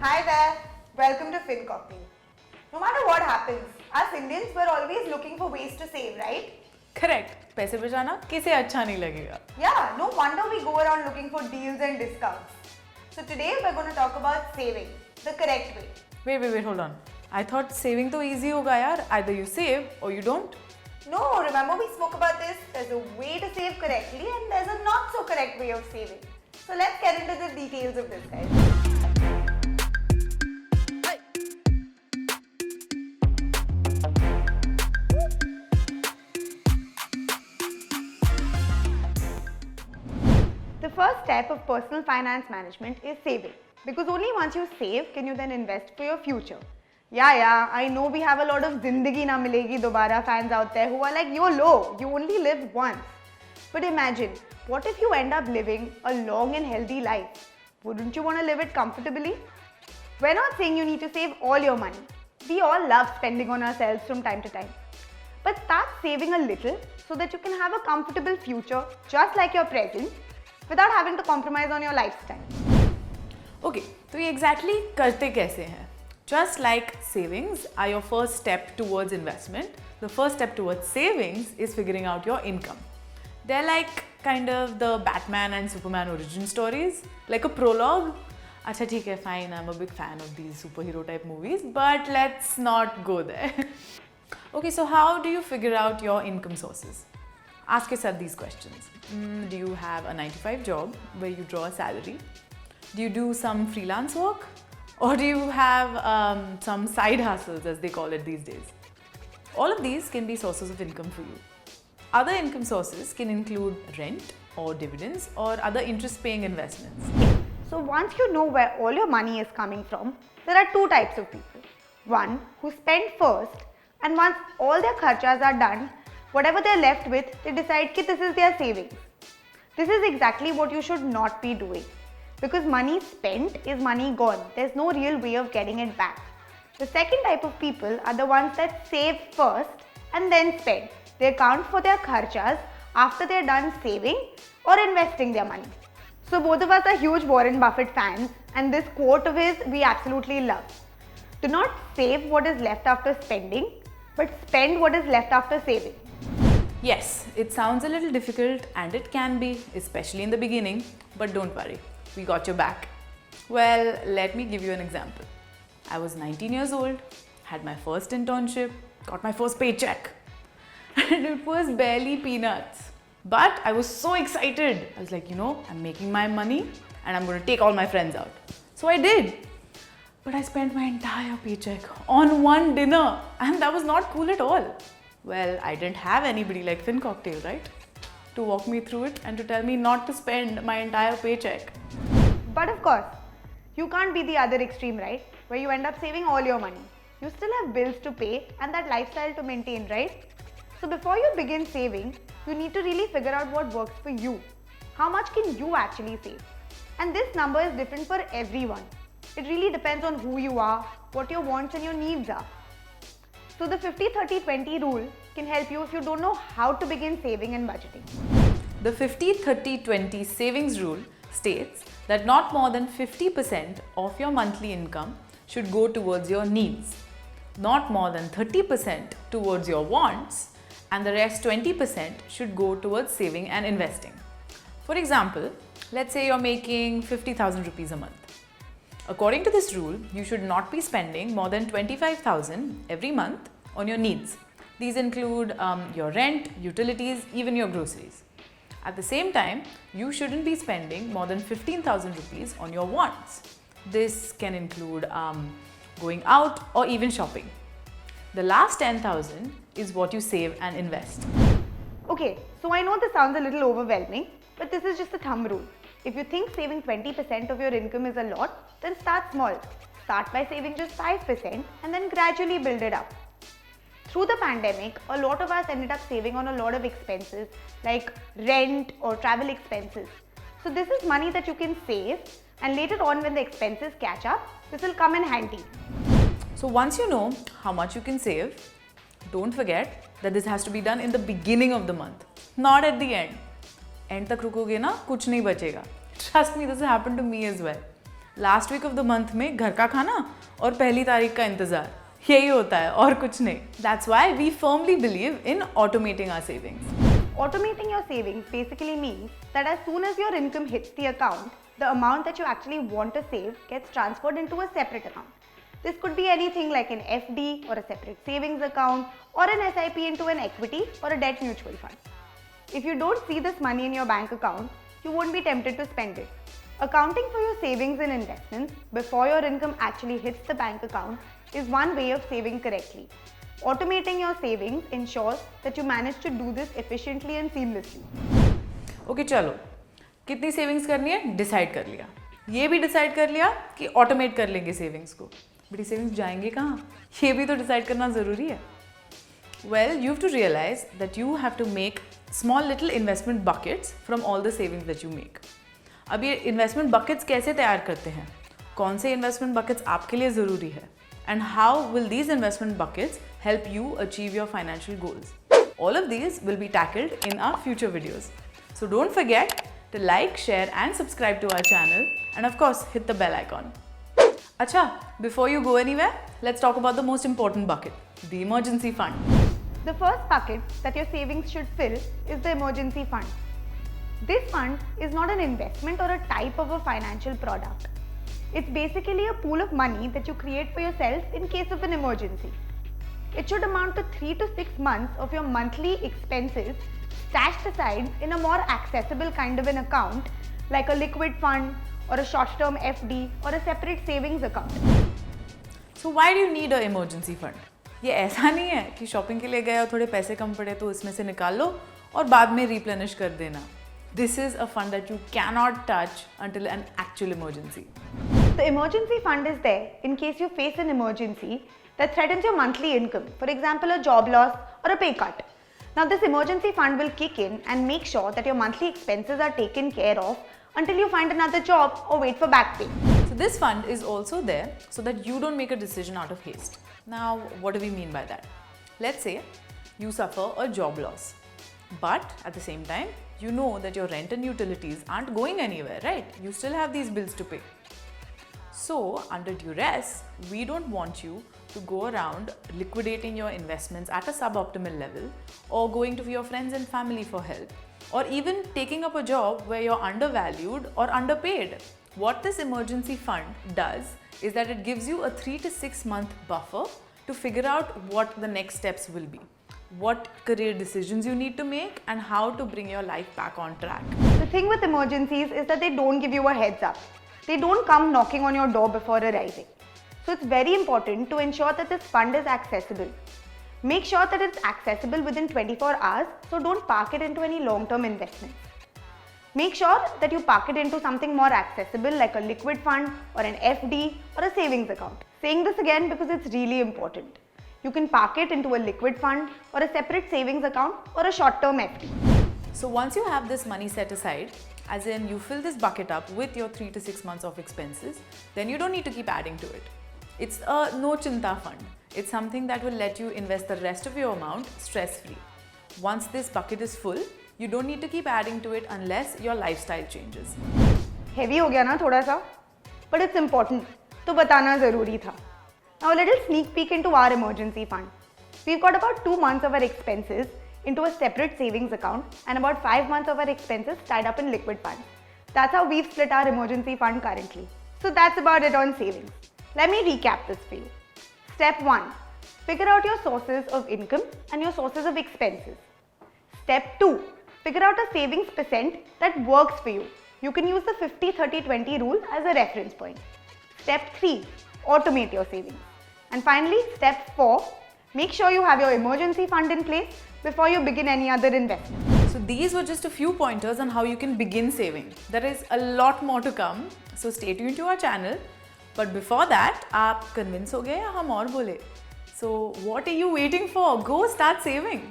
Hi there, welcome to FinCopy. No matter what happens, us Indians were always looking for ways to save, right? Correct. पैसे बचाना किसे अच्छा नहीं लगेगा. Yeah, no wonder we go around looking for deals and discounts. So today we're going to talk about saving, the correct way. Wait, hold on. I thought saving तो easy होगा यार. Either you save or you don't. No, remember we spoke about this? There's a way to save correctly and there's a not so correct way of saving. So let's get into the details of this, guys. The first step of personal finance management is saving, because only once you save can you then invest for your future. Yeah, I know we have a lot of Zindagi Na Milegi Dobara fans out there who are like, YOLO, you only live once. But imagine, what if you end up living a long and healthy life? Wouldn't you want to live it comfortably? We're not saying you need to save all your money. We all love spending on ourselves from time to time. But start saving a little so that you can have a comfortable future just like your present, without having to compromise on your lifestyle. Okay, तो ये exactly करते कैसे हैं? Just like savings are your first step towards investment, the first step towards savings is figuring out your income. They're like kind of the Batman and Superman origin stories, like a prologue. अच्छा ठीक है, fine, I'm a big fan of these superhero type movies, but let's not go there. Okay, so how do you figure out your income sources? Ask yourself these questions. Do you have a 9-to-5 job where you draw a salary? Do you do some freelance work? Or do you have some side hustles, as they call it these days? All of these can be sources of income for you. Other income sources can include rent or dividends or other interest-paying investments. So once you know where all your money is coming from, there are two types of people. One who spend first, and once all their kharchas are done, whatever they're left with, they decide that this is their savings. This is exactly what you should not be doing. Because money spent is money gone. There's no real way of getting it back. The second type of people are the ones that save first and then spend. They account for their kharchas after they're done saving or investing their money. So both of us are huge Warren Buffett fans, and this quote of his we absolutely love. Do not save what is left after spending, but spend what is left after saving. Yes, it sounds a little difficult, and it can be, especially in the beginning, but don't worry, we got your back. Well, let me give you an example. I was 19 years old, had my first internship, got my first paycheck, and it was barely peanuts. But I was so excited. I was like, I'm making my money and I'm going to take all my friends out. So I did. But I spent my entire paycheck on one dinner, and that was not cool at all. Well, I didn't have anybody like FinCocktail, right? To walk me through it and to tell me not to spend my entire paycheck. But of course, you can't be the other extreme, right? Where you end up saving all your money. You still have bills to pay and that lifestyle to maintain, right? So before you begin saving, you need to really figure out what works for you. How much can you actually save? And this number is different for everyone. It really depends on who you are, what your wants and your needs are. So the 50-30-20 rule can help you if you don't know how to begin saving and budgeting. The 50-30-20 savings rule states that not more than 50% of your monthly income should go towards your needs, not more than 30% towards your wants, and the rest 20% should go towards saving and investing. For example, let's say you're making 50,000 rupees a month. According to this rule, you should not be spending more than 25,000 every month on your needs. These include your rent, utilities, even your groceries. At the same time, you shouldn't be spending more than 15,000 rupees on your wants. This can include going out or even shopping. The last 10,000 is what you save and invest. Okay, so I know this sounds a little overwhelming, but this is just a thumb rule. If you think saving 20% of your income is a lot, then start small. Start by saving just 5% and then gradually build it up. Through the pandemic, a lot of us ended up saving on a lot of expenses like rent or travel expenses. So this is money that you can save, and later on when the expenses catch up, this will come in handy. So once you know how much you can save, don't forget that this has to be done in the beginning of the month, not at the end. End tak rukoge na, kuch nahi bachega. Trust me, this has happened to me as well. Last week of the month में घर का खाना और पहली तारीख का इंतजार, यही होता है और कुछ नहीं. That's why we firmly believe in automating our savings. Automating your savings basically means that as soon as your income hits the account, the amount that you actually want to save gets transferred into a separate account. This could be anything like an FD or a separate savings account or an SIP into an equity or a debt mutual fund. If you don't see this money in your bank account, you won't be tempted to spend it. Accounting for your savings and investments before your income actually hits the bank account is one way of saving correctly. Automating your savings ensures that you manage to do this efficiently and seamlessly. Okay, चलो कितनी savings करनी है decide कर लिया. ये भी decide कर लिया कि ऑटोमेट कर लेंगे सेविंग्स को. बट ये सेविंग्स जाएंगे कहाँ, ये भी तो डिसाइड करना ज़रूरी है. Well, you have to realize that you have to make small little investment buckets from all the savings that you make. अब ये investment buckets कैसे तैयार करते हैं, कौन से investment buckets आपके लिए ज़रूरी है, and how will these investment buckets help you achieve your financial goals. All of these will be tackled in our future videos. So don't forget to like, share and subscribe to our channel, and of course hit the bell icon. Acha, before you go anywhere, let's talk about the most important bucket, the emergency fund. The first bucket that your savings should fill is the emergency fund. This fund is not an investment or a type of a financial product. It's basically a pool of money that you create for yourself in case of an emergency. It should amount to 3 to 6 months of your monthly expenses stashed aside in a more accessible kind of an account like a liquid fund or a short-term FD or a separate savings account. So why do you need an emergency fund? ये ऐसा नहीं है कि shopping के लिए गए और थोड़े पैसे कम पड़े तो इसमें से निकाल लो और बाद में रिप्लेनिश कर देना. This is a fund that you cannot touch until an actual emergency. The emergency fund is there in case you face an emergency that threatens your monthly income, for example a job loss or a pay cut. Now this emergency fund will kick in and make sure that your monthly expenses are taken care of until you find another job or wait for back pay. So this fund is also there so that you don't make a decision out of haste. Now what do we mean by that? Let's say you suffer a job loss, but at the same time you know that your rent and utilities aren't going anywhere, right? You still have these bills to pay. So under duress, we don't want you to go around liquidating your investments at a suboptimal level or going to your friends and family for help or even taking up a job where you're undervalued or underpaid. What this emergency fund does is that it gives you a 3 to 6 month buffer to figure out what the next steps will be, what career decisions you need to make and how to bring your life back on track. The thing with emergencies is that they don't give you a heads up. They don't come knocking on your door before arriving. So it's very important to ensure that this fund is accessible. Make sure that it's accessible within 24 hours, so don't park it into any long-term investments. Make sure that you park it into something more accessible like a liquid fund or an FD or a savings account. Saying this again because it's really important. You can park it into a liquid fund or a separate savings account or a short-term FD. So once you have this money set aside, as in you fill this bucket up with your 3 to 6 months of expenses, then you don't need to keep adding to it. It's a no chinta fund. It's something that will let you invest the rest of your amount stress-free. Once this bucket is full, you don't need to keep adding to it unless your lifestyle changes. Heavy हो गया ना थोड़ा सा, but it's important. तो बताना ज़रूरी था. Now a little sneak peek into our emergency fund. We've got about 2 months of our expenses into a separate savings account and about 5 months of our expenses tied up in liquid funds. That's how we've split our emergency fund currently. So that's about it on savings. Let me recap this for you. Step 1. Figure out your sources of income and your sources of expenses. Step 2. Figure out a savings percent that works for you. You can use the 50-30-20 rule as a reference point. Step 3. Automate your savings. And finally, step 4. Make sure you have your emergency fund in place before you begin any other investment. So these were just a few pointers on how you can begin saving. There is a lot more to come, so stay tuned to our channel. But before that, आप convince हो गए या हम और बोले? So what are you waiting for? Go start saving.